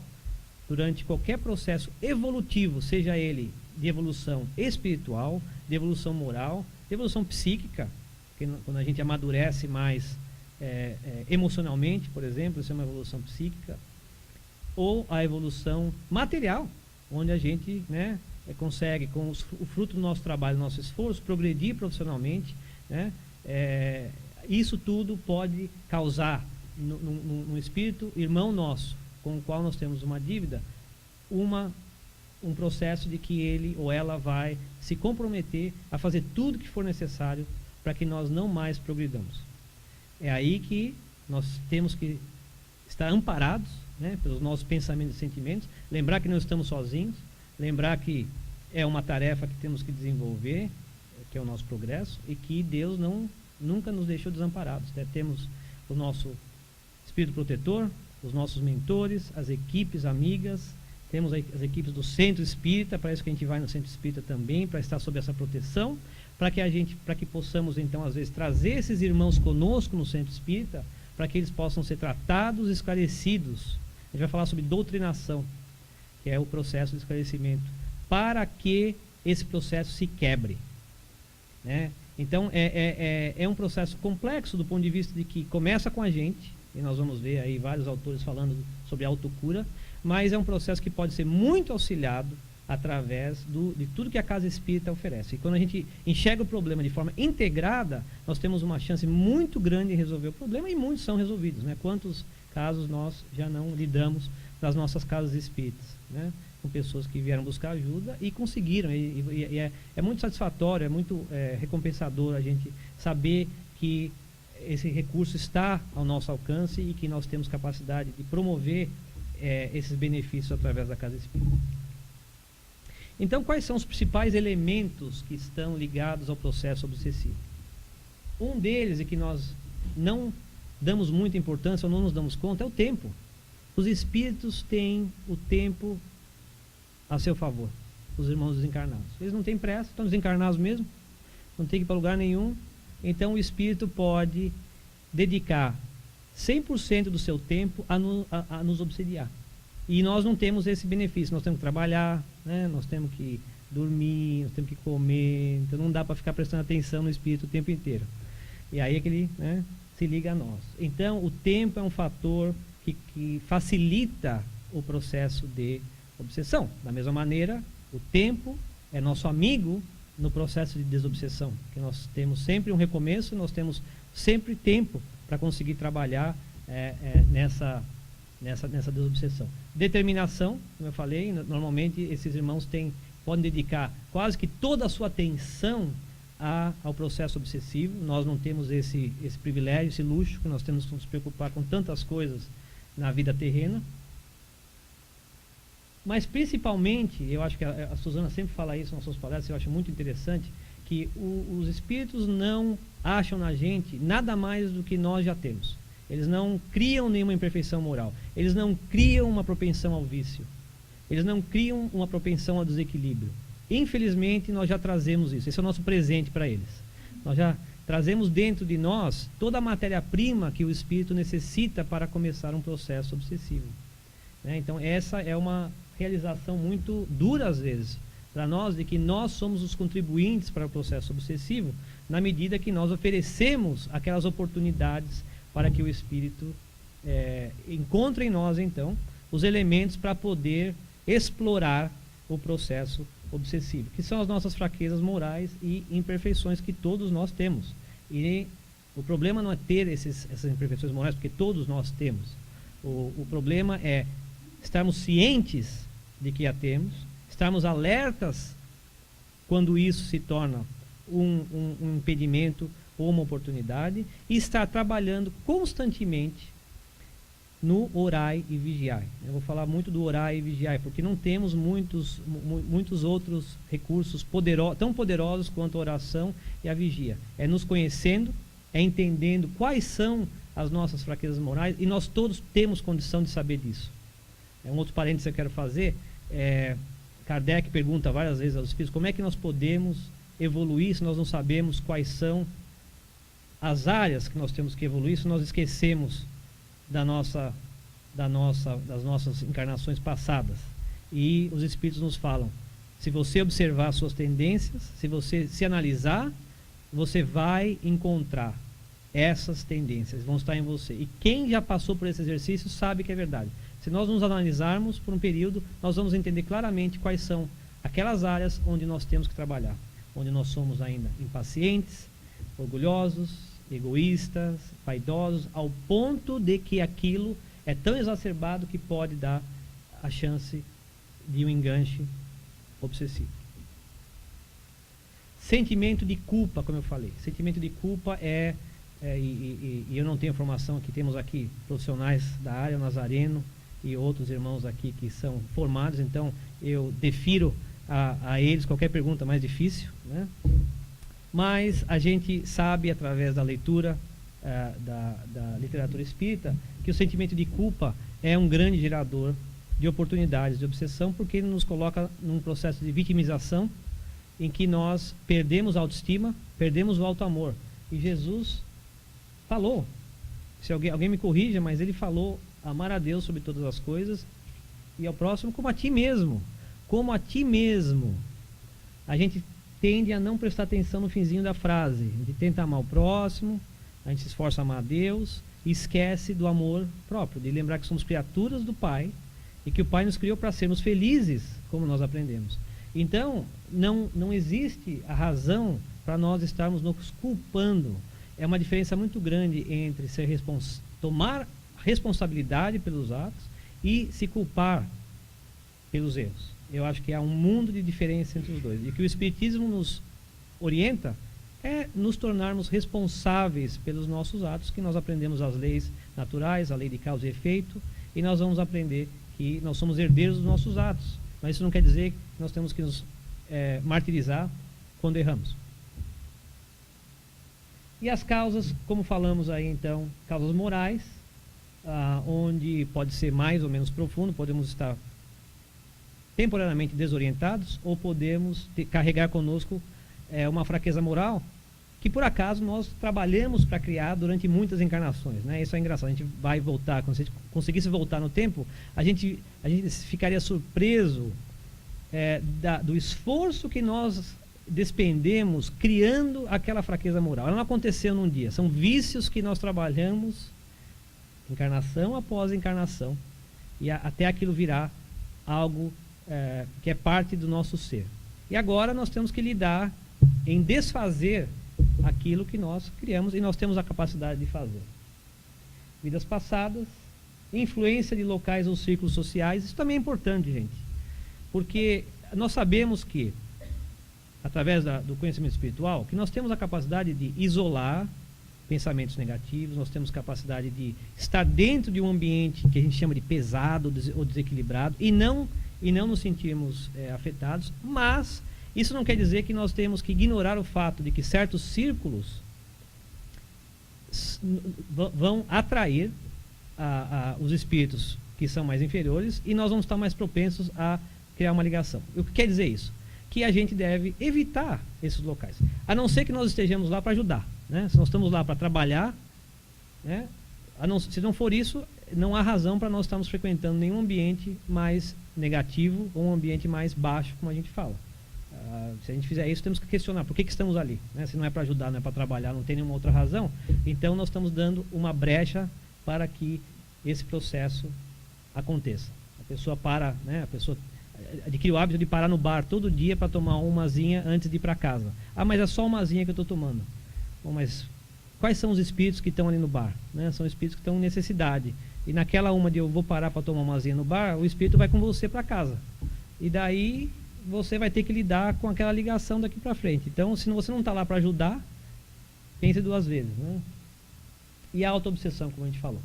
durante qualquer processo evolutivo, seja ele de evolução espiritual, de evolução moral, de evolução psíquica, porque quando a gente amadurece mais emocionalmente, por exemplo, isso é uma evolução psíquica, ou a evolução material, onde a gente, né, consegue, com o fruto do nosso trabalho, do nosso esforço, progredir profissionalmente, né? Isso tudo pode causar no espírito irmão nosso, com o qual nós temos uma dívida, um processo de que ele ou ela vai se comprometer a fazer tudo que for necessário para que nós não mais progridamos. É aí que nós temos que estar amparados, né, pelos nossos pensamentos e sentimentos, lembrar que não estamos sozinhos, lembrar que é uma tarefa que temos que desenvolver, que é o nosso progresso, e que Deus nunca nos deixou desamparados, né? Temos o nosso espírito protetor, os nossos mentores, as equipes amigas, temos as equipes do Centro Espírita, para isso que a gente vai no Centro Espírita também, para estar sob essa proteção, para que possamos então às vezes trazer esses irmãos conosco no Centro Espírita, para que eles possam ser tratados, esclarecidos. A gente vai falar sobre doutrinação, que é o processo de esclarecimento, para que esse processo se quebre, né? Então é um processo complexo do ponto de vista de que começa com a gente, e nós vamos ver aí vários autores falando sobre autocura, mas é um processo que pode ser muito auxiliado através de tudo que a Casa Espírita oferece. E quando a gente enxerga o problema de forma integrada, nós temos uma chance muito grande de resolver o problema, e muitos são resolvidos, né? Quantos casos nós já não lidamos nas nossas casas espíritas, né? Com pessoas que vieram buscar ajuda e conseguiram, e é muito satisfatório, é muito recompensador a gente saber que esse recurso está ao nosso alcance e que nós temos capacidade de promover esses benefícios através da Casa Espírita. Então, quais são os principais elementos que estão ligados ao processo obsessivo? Um deles, e que nós não damos muita importância ou não nos damos conta, é o tempo. Os espíritos têm o tempo a seu favor, os irmãos desencarnados. Eles não têm pressa, estão desencarnados mesmo, não tem que ir para lugar nenhum. Então o espírito pode dedicar 100% do seu tempo a nos obsediar. E nós não temos esse benefício, nós temos que trabalhar, né? Nós temos que dormir, nós temos que comer, então não dá para ficar prestando atenção no espírito o tempo inteiro. E aí é que ele, né, se liga a nós. Então o tempo é um fator que facilita o processo de obsessão. Da mesma maneira, o tempo é nosso amigo no processo de desobsessão, que nós temos sempre um recomeço, nós temos sempre tempo para conseguir trabalhar nessa desobsessão. Determinação, como eu falei, normalmente esses irmãos podem dedicar quase que toda a sua atenção ao processo obsessivo. Nós não temos esse privilégio, esse luxo, que nós temos que nos preocupar com tantas coisas na vida terrena. Mas principalmente, eu acho que a Suzana sempre fala isso nas suas palestras, eu acho muito interessante, que os espíritos não acham na gente nada mais do que nós já temos. Eles não criam nenhuma imperfeição moral. Eles não criam uma propensão ao vício. Eles não criam uma propensão ao desequilíbrio. Infelizmente, nós já trazemos isso. Esse é o nosso presente para eles. Nós já trazemos dentro de nós toda a matéria-prima que o espírito necessita para começar um processo obsessivo. Então, essa é uma realização muito dura, às vezes, para nós, de que nós somos os contribuintes para o processo obsessivo, na medida que nós oferecemos aquelas oportunidades para que o espírito encontre em nós, então, os elementos para poder explorar o processo obsessivo, que são as nossas fraquezas morais e imperfeições que todos nós temos. E o problema não é ter essas imperfeições morais, porque todos nós temos. O problema é estarmos cientes de que a temos, estarmos alertas quando isso se torna um impedimento ou uma oportunidade, e estar trabalhando constantemente no orai e vigiai. Eu vou falar muito do orai e vigiai, porque não temos muitos outros recursos tão poderosos quanto a oração e a vigia. É nos conhecendo, é entendendo quais são as nossas fraquezas morais, e nós todos temos condição de saber disso. Um outro parênteses que eu quero fazer, Kardec pergunta várias vezes aos espíritos, como é que nós podemos evoluir se nós não sabemos quais são as áreas que nós temos que evoluir, se nós esquecemos das nossas encarnações passadas. E os espíritos nos falam, se você observar suas tendências, se você se analisar, você vai encontrar essas tendências, vão estar em você. E quem já passou por esse exercício sabe que é verdade. Se nós nos analisarmos por um período, nós vamos entender claramente quais são aquelas áreas onde nós temos que trabalhar, onde nós somos ainda impacientes, orgulhosos, egoístas, vaidosos, ao ponto de que aquilo é tão exacerbado que pode dar a chance de um enganche obsessivo. Sentimento de culpa, como eu falei. Sentimento de culpa e eu não tenho informação, que temos aqui profissionais da área, Nazareno e outros irmãos aqui que são formados, então eu defiro a eles qualquer pergunta mais difícil, né? Mas a gente sabe, através da leitura da literatura espírita, que o sentimento de culpa é um grande gerador de oportunidades de obsessão, porque ele nos coloca num processo de vitimização em que nós perdemos a autoestima, perdemos o auto-amor. E Jesus falou, se alguém me corrija, mas ele falou amar a Deus sobre todas as coisas e ao próximo como a ti mesmo. Como a ti mesmo. A gente tende a não prestar atenção no finzinho da frase. A gente tenta amar o próximo, a gente se esforça a amar a Deus e esquece do amor próprio, de lembrar que somos criaturas do Pai e que o Pai nos criou para sermos felizes, como nós aprendemos. Então, não existe a razão para nós estarmos nos culpando. É uma diferença muito grande entre tomar responsabilidade pelos atos e se culpar pelos erros. Eu acho que há um mundo de diferença entre os dois. E que o Espiritismo nos orienta é nos tornarmos responsáveis pelos nossos atos, que nós aprendemos as leis naturais, a lei de causa e efeito, e nós vamos aprender que nós somos herdeiros dos nossos atos. Mas isso não quer dizer que nós temos que nos martirizar quando erramos. E as causas, como falamos aí então, causas morais, onde pode ser mais ou menos profundo, podemos estar temporariamente desorientados ou podemos carregar conosco uma fraqueza moral que por acaso nós trabalhamos para criar durante muitas encarnações, né? Isso é engraçado, a gente vai voltar, quando a gente conseguisse voltar no tempo, a gente ficaria surpreso do esforço que nós despendemos criando aquela fraqueza moral. Ela não aconteceu num dia, são vícios que nós trabalhamos encarnação após encarnação e até aquilo virar algo que é parte do nosso ser. E agora nós temos que lidar em desfazer aquilo que nós criamos e nós temos a capacidade de fazer. Vidas passadas, influência de locais ou círculos sociais, isso também é importante, gente, porque nós sabemos que através do conhecimento espiritual, que nós temos a capacidade de isolar pensamentos negativos, nós temos capacidade de estar dentro de um ambiente que a gente chama de pesado ou desequilibrado e não nos sentirmos afetados, mas isso não quer dizer que nós temos que ignorar o fato de que certos círculos vão atrair os espíritos que são mais inferiores e nós vamos estar mais propensos a criar uma ligação. O que quer dizer isso? Que a gente deve evitar esses locais, a não ser que nós estejamos lá para ajudar, né? Se nós estamos lá para trabalhar, né? Se não for isso, não há razão para nós estarmos frequentando nenhum ambiente mais negativo ou um ambiente mais baixo, como a gente fala. Se a gente fizer isso, temos que questionar por que estamos ali, né? Se não é para ajudar, não é para trabalhar, não tem nenhuma outra razão, então nós estamos dando uma brecha para que esse processo aconteça. A pessoa né? A pessoa adquire o hábito de parar no bar todo dia para tomar umazinha antes de ir para casa. Mas é só umazinha que eu estou tomando. Bom, mas quais são os espíritos que estão ali no bar, né? São espíritos que estão em necessidade. E naquela uma de eu vou parar para tomar umazinha no bar, o espírito vai com você para casa. E daí você vai ter que lidar com aquela ligação daqui para frente. Então, se você não está lá para ajudar, pense duas vezes, né? E a auto-obsessão, como a gente falou.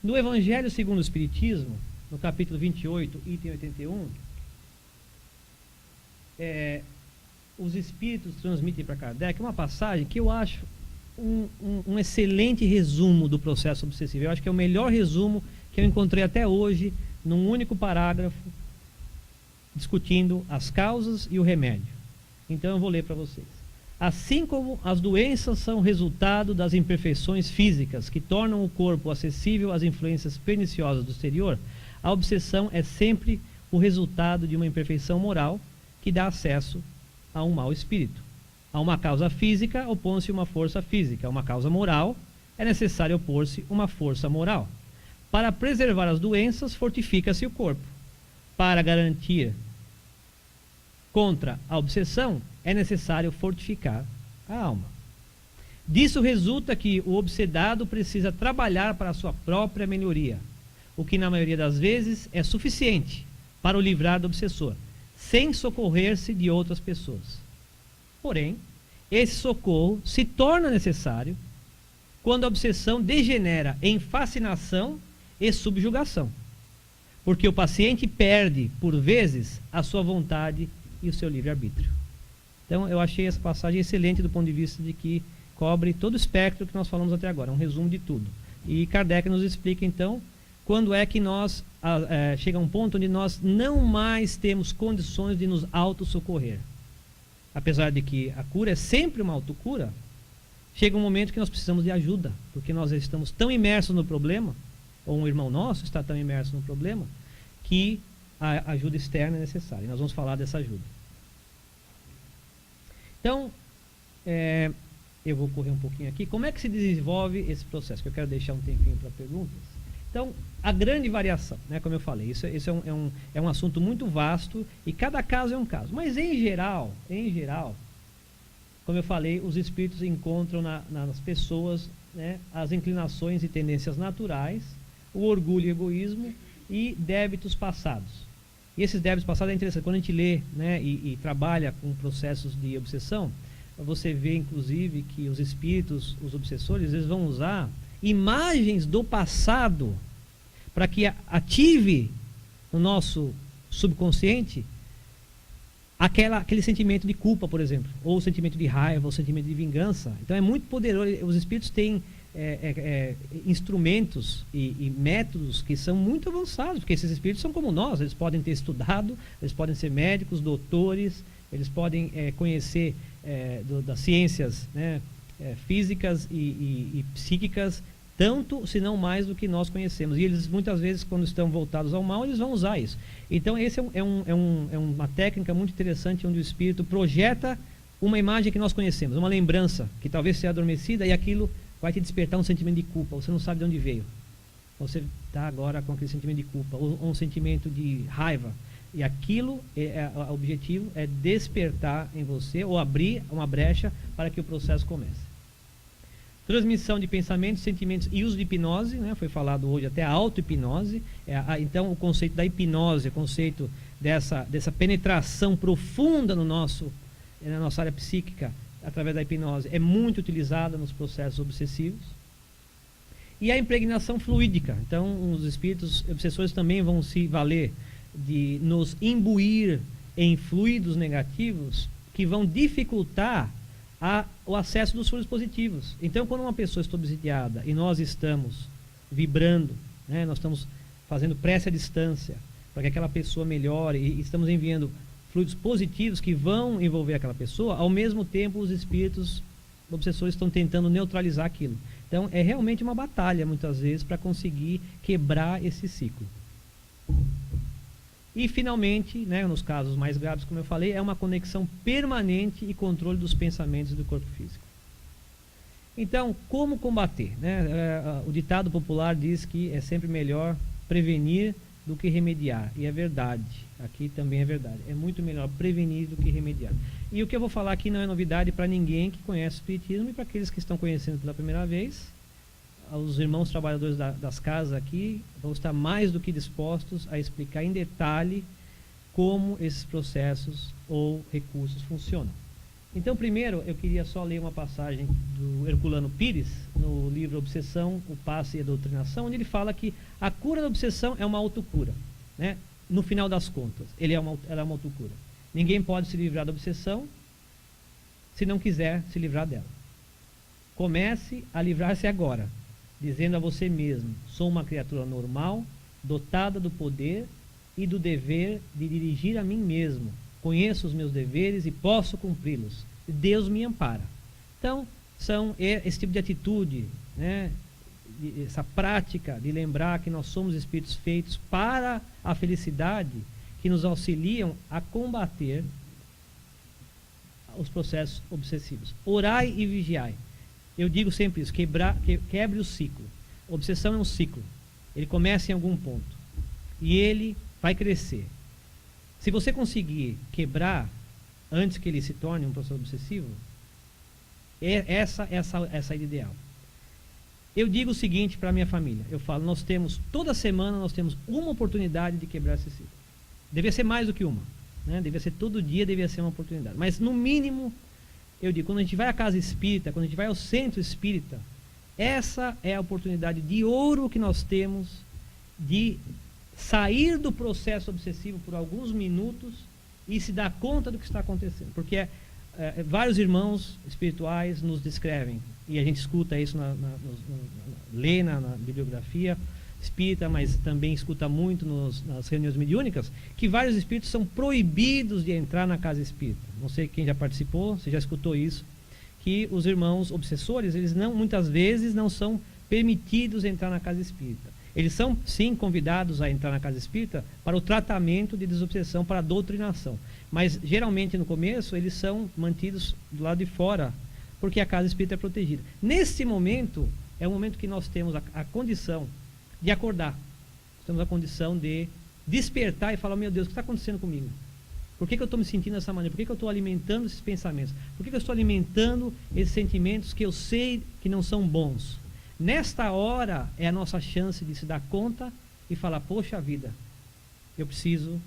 No Evangelho segundo o Espiritismo, no capítulo 28, item 81, os espíritos transmitem para Kardec uma passagem que eu acho um excelente resumo do processo obsessivo. Eu acho que é o melhor resumo que eu encontrei até hoje num único parágrafo discutindo as causas e o remédio. Então eu vou ler para vocês. Assim como as doenças são resultado das imperfeições físicas que tornam o corpo acessível às influências perniciosas do exterior, a obsessão é sempre o resultado de uma imperfeição moral que dá acesso a um mau espírito. A uma causa física opõe-se uma força física. A uma causa moral é necessário opor-se uma força moral. Para preservar as doenças, fortifica-se o corpo. Para garantir contra a obsessão, é necessário fortificar a alma. Disso resulta que o obsedado precisa trabalhar para a sua própria melhoria, o que na maioria das vezes é suficiente para o livrar do obsessor, sem socorrer-se de outras pessoas. Porém, esse socorro se torna necessário quando a obsessão degenera em fascinação e subjugação, porque o paciente perde, por vezes, a sua vontade e o seu livre-arbítrio. Então, eu achei essa passagem excelente do ponto de vista de que cobre todo o espectro que nós falamos até agora, um resumo de tudo. E Kardec nos explica, então, quando é que nós chega a um ponto onde nós não mais temos condições de nos autossocorrer. Apesar de que a cura é sempre uma autocura, chega um momento que nós precisamos de ajuda, porque nós estamos tão imersos no problema, ou um irmão nosso está tão imerso no problema, que a ajuda externa é necessária. E nós vamos falar dessa ajuda. Então, eu vou correr um pouquinho aqui. Como é que se desenvolve esse processo? Que eu quero deixar um tempinho para perguntas. Então, a grande variação, né, como eu falei, isso é um assunto muito vasto e cada caso é um caso. Mas, em geral, como eu falei, os espíritos encontram nas pessoas, né, as inclinações e tendências naturais, o orgulho e o egoísmo e débitos passados. E esses débitos passados é interessante. Quando a gente lê, né, e trabalha com processos de obsessão, você vê, inclusive, que os espíritos, os obsessores, eles vão usar imagens do passado para que ative no nosso subconsciente aquele sentimento de culpa, por exemplo, ou o sentimento de raiva, ou o sentimento de vingança. Então é muito poderoso. Os espíritos têm instrumentos e métodos que são muito avançados, porque esses espíritos são como nós, eles podem ter estudado, eles podem ser médicos, doutores, eles podem conhecer das ciências, né, físicas e psíquicas, tanto, se não mais, do que nós conhecemos. E eles, muitas vezes, quando estão voltados ao mal, eles vão usar isso. Então, esse é uma técnica muito interessante, onde o espírito projeta uma imagem que nós conhecemos, uma lembrança, que talvez seja adormecida, e aquilo vai te despertar um sentimento de culpa. Você não sabe de onde veio. Você está agora com aquele sentimento de culpa, ou um sentimento de raiva. E aquilo, o objetivo é despertar em você, ou abrir uma brecha para que o processo comece. Transmissão de pensamentos, sentimentos e uso de hipnose, né? Foi falado hoje até a auto-hipnose. Então, o conceito da hipnose, o conceito dessa penetração profunda na nossa área psíquica, através da hipnose, é muito utilizada nos processos obsessivos. E a impregnação fluídica. Então, os espíritos obsessores também vão se valer de nos imbuir em fluidos negativos que vão dificultar o acesso dos fluidos positivos. Então, quando uma pessoa está obsidiada e nós estamos vibrando, né, nós estamos fazendo prece à distância para que aquela pessoa melhore e estamos enviando fluidos positivos que vão envolver aquela pessoa, ao mesmo tempo os espíritos obsessores estão tentando neutralizar aquilo. Então, é realmente uma batalha, muitas vezes, para conseguir quebrar esse ciclo. E, finalmente, né, nos casos mais graves, como eu falei, é uma conexão permanente e controle dos pensamentos do corpo físico. Então, como combater? Né? O ditado popular diz que é sempre melhor prevenir do que remediar. E é verdade. Aqui também é verdade. É muito melhor prevenir do que remediar. E o que eu vou falar aqui não é novidade para ninguém que conhece o Espiritismo e para aqueles que estão conhecendo pela primeira vez. Os irmãos trabalhadores das casas aqui vão estar mais do que dispostos a explicar em detalhe como esses processos ou recursos funcionam. Então, primeiro, eu queria só ler uma passagem do Herculano Pires, no livro Obsessão, o Passe e a Doutrinação, onde ele fala que a cura da obsessão é uma autocura, né? No final das contas, ela é uma autocura. Ninguém pode se livrar da obsessão se não quiser se livrar dela. Comece a livrar-se agora, dizendo a você mesmo: sou uma criatura normal, dotada do poder e do dever de dirigir a mim mesmo. Conheço os meus deveres e posso cumpri-los. Deus me ampara. Então, são esse tipo de atitude, né, essa prática de lembrar que nós somos espíritos feitos para a felicidade, que nos auxiliam a combater os processos obsessivos. Orai e vigiai. Eu digo sempre isso: quebre o ciclo. A obsessão é um ciclo. Ele começa em algum ponto e ele vai crescer. Se você conseguir quebrar antes que ele se torne um processo obsessivo, essa é a saída ideal. Eu digo o seguinte para a minha família: eu falo, toda semana nós temos uma oportunidade de quebrar esse ciclo. Devia ser mais do que uma, né? Devia ser todo dia, devia ser uma oportunidade. Mas no mínimo, eu digo, quando a gente vai à casa espírita, quando a gente vai ao centro espírita, essa é a oportunidade de ouro que nós temos de sair do processo obsessivo por alguns minutos e se dar conta do que está acontecendo. Porque vários irmãos espirituais nos descrevem, e a gente escuta isso, lê na bibliografia espírita, mas também escuta muito nas reuniões mediúnicas, que vários espíritos são proibidos de entrar na casa espírita. Não sei quem já participou, você já escutou isso, que os irmãos obsessores, eles muitas vezes não são permitidos entrar na casa espírita. Eles são, sim, convidados a entrar na casa espírita para o tratamento de desobsessão, para a doutrinação. Mas, geralmente, no começo, eles são mantidos do lado de fora, porque a casa espírita é protegida. Nesse momento, é o momento que nós temos a condição de acordar. Temos a condição de despertar e falar: meu Deus, o que está acontecendo comigo? Por que eu estou me sentindo dessa maneira? Por que eu estou alimentando esses pensamentos? Por que eu estou alimentando esses sentimentos que eu sei que não são bons? Nesta hora é a nossa chance de se dar conta e falar: poxa vida, eu preciso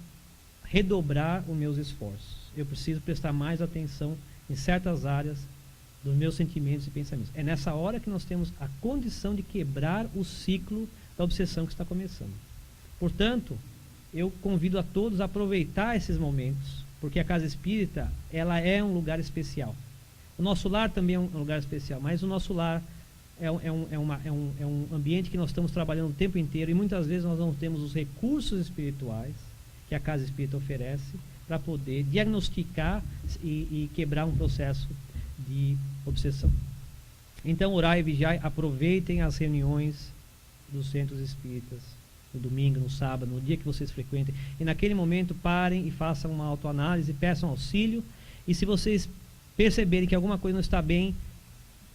redobrar os meus esforços. Eu preciso prestar mais atenção em certas áreas dos meus sentimentos e pensamentos. É nessa hora que nós temos a condição de quebrar o ciclo da obsessão que está começando. Portanto, eu convido a todos a aproveitar esses momentos, porque a casa espírita, ela é um lugar especial. O nosso lar também é um lugar especial, mas o nosso lar é um ambiente que nós estamos trabalhando o tempo inteiro e muitas vezes nós não temos os recursos espirituais que a casa espírita oferece para poder diagnosticar e quebrar um processo de obsessão. Então, orai e vigiai, aproveitem as reuniões dos centros espíritas, no domingo, no sábado, no dia que vocês frequentem, e naquele momento parem e façam uma autoanálise, peçam auxílio, e se vocês perceberem que alguma coisa não está bem,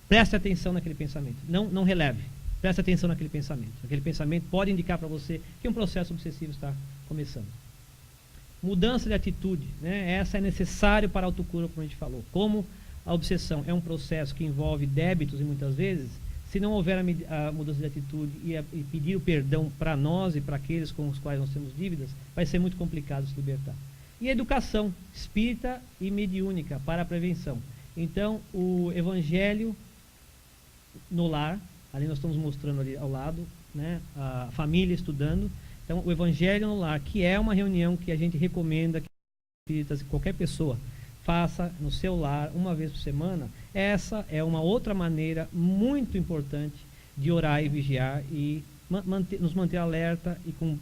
preste atenção naquele pensamento, não releve, preste atenção naquele pensamento. Aquele pensamento pode indicar para você que um processo obsessivo está começando. Mudança de atitude, né? Essa é necessário para a autocura, como a gente falou. Como a obsessão é um processo que envolve débitos e muitas vezes, se não houver a mudança de atitude e pedir o perdão para nós e para aqueles com os quais nós temos dívidas, vai ser muito complicado se libertar. E a educação espírita e mediúnica para a prevenção. Então, o evangelho no lar, ali nós estamos mostrando ali ao lado, né, a família estudando. Então, o Evangelho no Lar, que é uma reunião que a gente recomenda que espíritas, qualquer pessoa faça no seu lar uma vez por semana, essa é uma outra maneira muito importante de orar e vigiar e nos manter alerta e com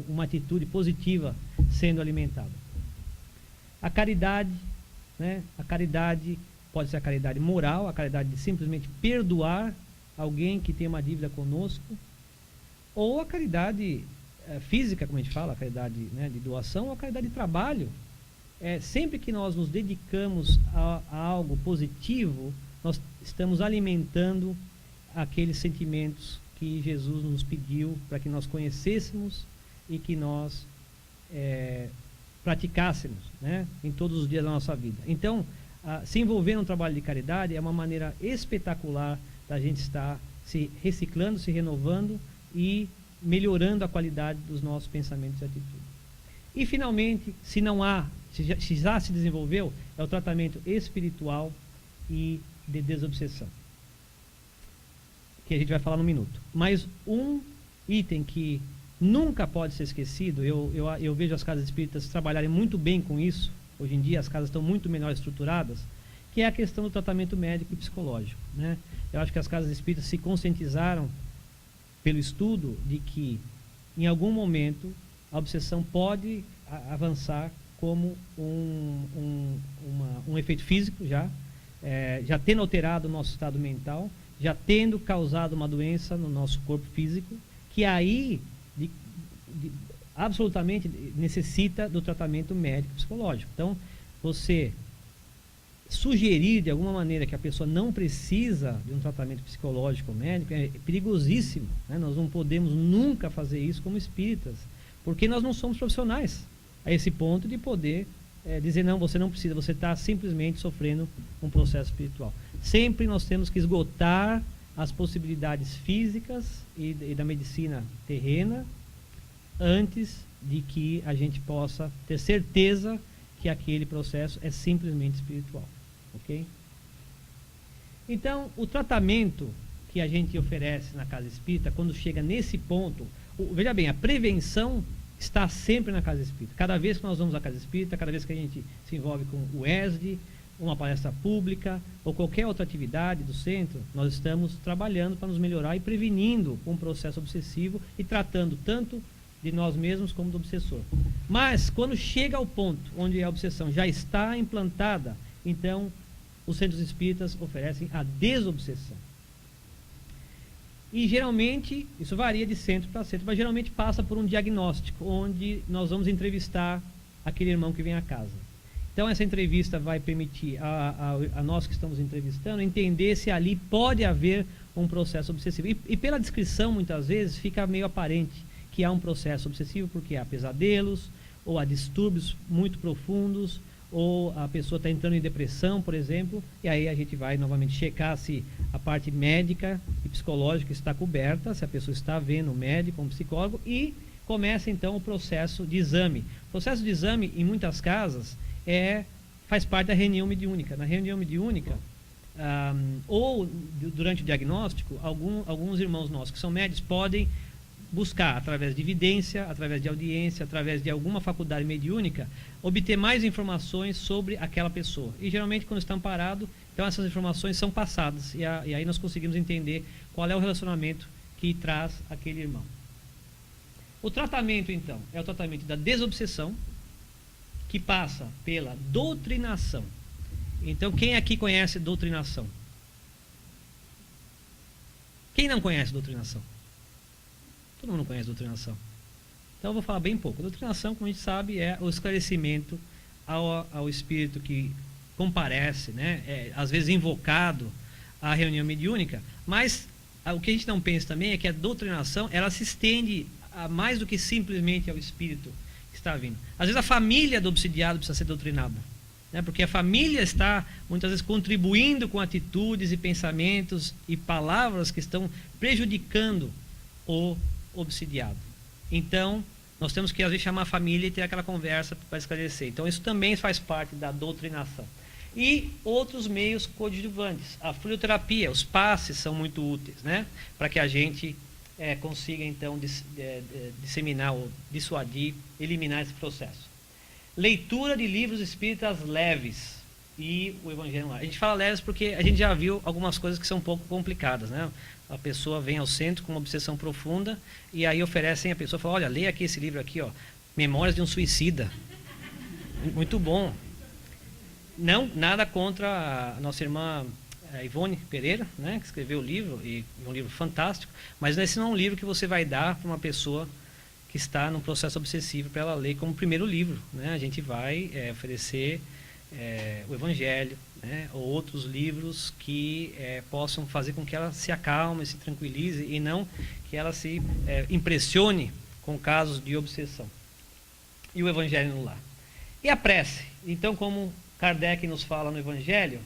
uma atitude positiva sendo alimentada. A caridade, né? A caridade pode ser a caridade moral, a caridade de simplesmente perdoar alguém que tem uma dívida conosco, ou a caridade física, como a gente fala, a caridade, né, de doação, ou a caridade de trabalho. Sempre que nós nos dedicamos a algo positivo, nós estamos alimentando aqueles sentimentos que Jesus nos pediu para que nós conhecêssemos e que nós praticássemos, né, em todos os dias da nossa vida. Então, se envolver no trabalho de caridade é uma maneira espetacular da gente estar se reciclando, se renovando e melhorando a qualidade dos nossos pensamentos e atitudes. E finalmente, se já se desenvolveu, é o tratamento espiritual e de desobsessão, que a gente vai falar no minuto. Mas um item que nunca pode ser esquecido, eu vejo as casas espíritas trabalharem muito bem com isso, hoje em dia as casas estão muito melhor estruturadas, que é a questão do tratamento médico e psicológico, né? Eu acho que as casas espíritas se conscientizaram pelo estudo de que em algum momento a obsessão pode avançar como um efeito físico já tendo alterado o nosso estado mental, já tendo causado uma doença no nosso corpo físico, que aí absolutamente necessita do tratamento médico psicológico. Então, você sugerir de alguma maneira que a pessoa não precisa de um tratamento psicológico ou médico é perigosíssimo, né? Nós não podemos nunca fazer isso como espíritas, porque nós não somos profissionais a esse ponto de poder dizer não, você não precisa, você está simplesmente sofrendo um processo espiritual. Sempre nós temos que esgotar as possibilidades físicas e da medicina terrena antes de que a gente possa ter certeza que aquele processo é simplesmente espiritual. Ok? Então, o tratamento que a gente oferece na casa espírita, quando chega nesse ponto, veja bem, a prevenção está sempre na casa espírita. Cada vez que nós vamos à casa espírita, cada vez que a gente se envolve com o ESD, uma palestra pública ou qualquer outra atividade do centro, nós estamos trabalhando para nos melhorar e prevenindo um processo obsessivo e tratando tanto de nós mesmos como do obsessor. Mas, quando chega ao ponto onde a obsessão já está implantada, então os centros espíritas oferecem a desobsessão. E geralmente, isso varia de centro para centro, mas geralmente passa por um diagnóstico, onde nós vamos entrevistar aquele irmão que vem à casa. Então essa entrevista vai permitir a nós que estamos entrevistando entender se ali pode haver um processo obsessivo. E pela descrição, muitas vezes, fica meio aparente que há um processo obsessivo, porque há pesadelos, ou há distúrbios muito profundos, ou a pessoa está entrando em depressão, por exemplo, e aí a gente vai novamente checar se a parte médica e psicológica está coberta, se a pessoa está vendo um médico, um psicólogo, e começa então o processo de exame. O processo de exame, em muitas casas, faz parte da reunião mediúnica. Na reunião mediúnica, ou durante o diagnóstico, alguns irmãos nossos que são médicos podem buscar, através de evidência, através de audiência, através de alguma faculdade mediúnica, obter mais informações sobre aquela pessoa. E geralmente, quando está amparado, então Então essas informações são passadas e aí nós conseguimos entender qual é o relacionamento que traz aquele irmão. O tratamento, então, é o tratamento da desobsessão, que passa pela doutrinação. Então, quem aqui conhece doutrinação? Quem não conhece doutrinação? Todo mundo conhece doutrinação. Então, eu vou falar bem pouco. Doutrinação, como a gente sabe, é o esclarecimento ao espírito que comparece, né? Às vezes invocado à reunião mediúnica, mas o que a gente não pensa também é que a doutrinação, ela se estende a mais do que simplesmente ao espírito que está vindo. Às vezes a família do obsidiado precisa ser doutrinada, né? Porque a família está muitas vezes contribuindo com atitudes e pensamentos e palavras que estão prejudicando o obsidiado. Então nós temos que às vezes chamar a família e ter aquela conversa para esclarecer. Então isso também faz parte da doutrinação. E outros meios coadjuvantes. A fluidoterapia, os passes são muito úteis, né? Para que a gente consiga então disseminar ou dissuadir, eliminar esse processo. Leitura de livros espíritas leves e o Evangelho lá. A gente fala leves porque a gente já viu algumas coisas que são um pouco complicadas, né? A pessoa vem ao centro com uma obsessão profunda e aí oferecem a pessoa, fala, olha, leia aqui esse livro aqui, ó, Memórias de um Suicida. Muito bom. Não, nada contra a nossa irmã Ivone Pereira, né, que escreveu o livro, e um livro fantástico, mas esse não é um livro que você vai dar para uma pessoa que está num processo obsessivo para ela ler como primeiro livro, né? A gente vai oferecer o Evangelho, né, ou outros livros que possam fazer com que ela se acalme, se tranquilize e não que ela se impressione com casos de obsessão. E o Evangelho no lar. E a prece? Então, como Kardec nos fala no Evangelho,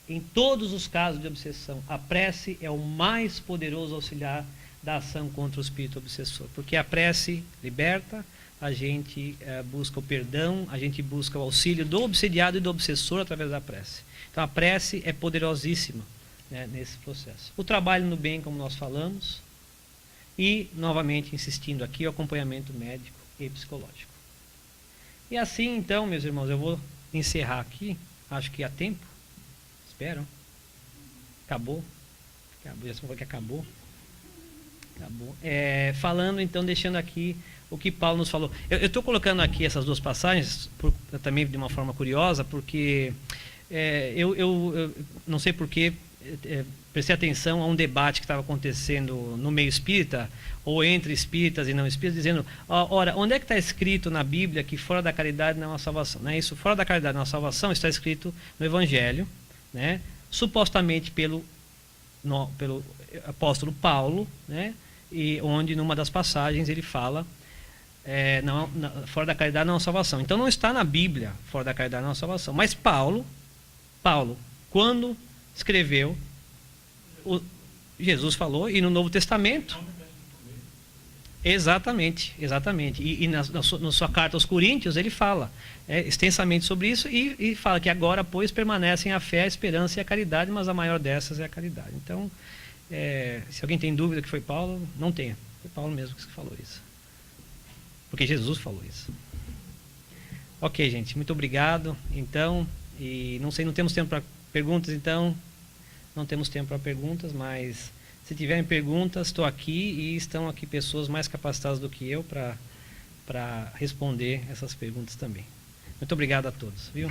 em todos os casos de obsessão, a prece é o mais poderoso auxiliar da ação contra o espírito obsessor, porque a prece liberta, a gente busca o perdão, a gente busca o auxílio do obsediado e do obsessor através da prece. Então a prece é poderosíssima, né, nesse processo. O trabalho no bem, como nós falamos, e novamente insistindo aqui, o acompanhamento médico e psicológico. E assim então, meus irmãos, eu vou encerrar aqui, acho que há tempo. Espero. Acabou. Já falou que acabou. Acabou. Falando, então, deixando aqui o que Paulo nos falou. Eu estou colocando aqui essas duas passagens, também de uma forma curiosa, porque eu não sei porquê, prestei atenção a um debate que estava acontecendo no meio espírita, ou entre espíritas e não espíritas, dizendo, ora, onde é que está escrito na Bíblia que fora da caridade não há salvação? Não é isso? Fora da caridade não há salvação está escrito no Evangelho, né? Supostamente pelo apóstolo Paulo, né? E onde numa das passagens ele fala fora da caridade não há salvação. Então não está na Bíblia fora da caridade não há salvação. Mas Paulo, quando escreveu, Jesus falou, e no Novo Testamento, exatamente. E na sua carta aos Coríntios ele fala extensamente sobre isso e fala que agora, pois, permanecem a fé, a esperança e a caridade, mas a maior dessas é a caridade. Então, se alguém tem dúvida que foi Paulo, não tenha. Foi Paulo mesmo que falou isso. Porque Jesus falou isso. Ok, gente, muito obrigado. Então, e não temos tempo para perguntas, então, não temos tempo para perguntas, mas se tiverem perguntas, estou aqui e estão aqui pessoas mais capacitadas do que eu para responder essas perguntas também. Muito obrigado a todos, viu?